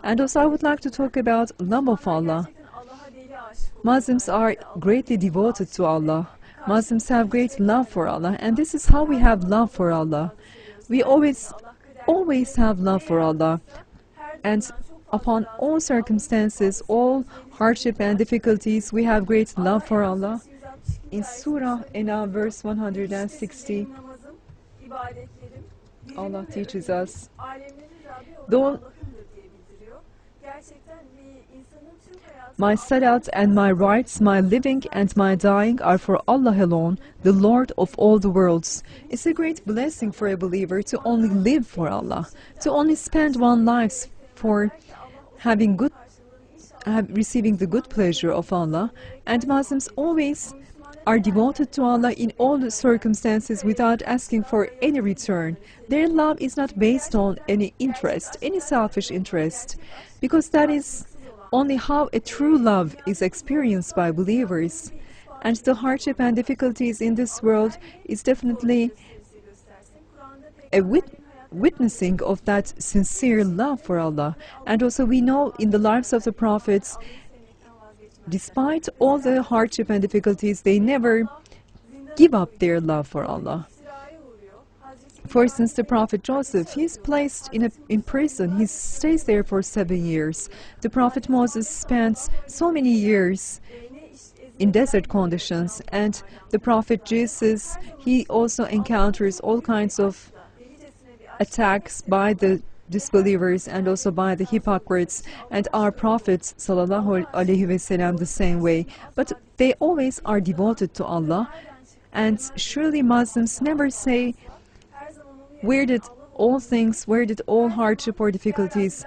And also I would like to talk about love of Allah. Muslims are greatly devoted to Allah. Muslims have great love for Allah, and this is how we have love for Allah. We always have love for Allah, and upon all circumstances, all hardship and difficulties, we have great love for Allah. In Surah Ena, verse 160, Allah teaches us, though my salat and my rights, my living and my dying are for Allah alone, the Lord of all the worlds. It's a great blessing for a believer to only live for Allah, to only spend one's life for receiving the good pleasure of Allah. And Muslims always are devoted to Allah in all the circumstances without asking for any return. Their love is not based on any interest, any selfish interest, because that is only how a true love is experienced by believers. And the hardship and difficulties in this world is definitely a witnessing of that sincere love for Allah. And also we know in the lives of the prophets, despite all the hardship and difficulties, they never give up their love for Allah. For instance, the Prophet Joseph, he is placed in prison. He stays there for 7 years. The Prophet Moses spends so many years in desert conditions. And the Prophet Jesus, he also encounters all kinds of attacks by the disbelievers and also by the hypocrites, and our prophets sallallahu alaihi wasallam the same way. But they always are devoted to Allah. And surely Muslims never say, where did all hardship or difficulties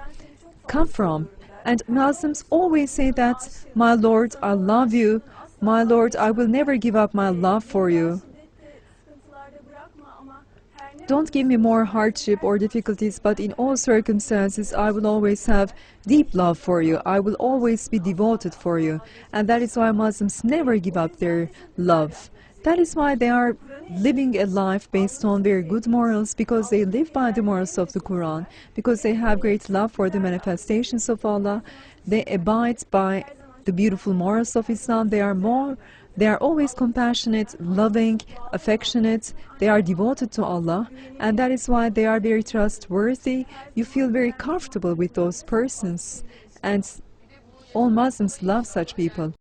come from? And Muslims always say that, my Lord, I love you. My Lord, I will never give up my love for you. Don't give me more hardship or difficulties, but in all circumstances, I will always have deep love for you. I will always be devoted for you. And that is why Muslims never give up their love. That is why they are living a life based on very good morals, because they live by the morals of the Quran, because they have great love for the manifestations of Allah. They abide by the beautiful morals of Islam. They are always compassionate, loving, affectionate. They are devoted to Allah, and that is why they are very trustworthy. You feel very comfortable with those persons, and all Muslims love such people.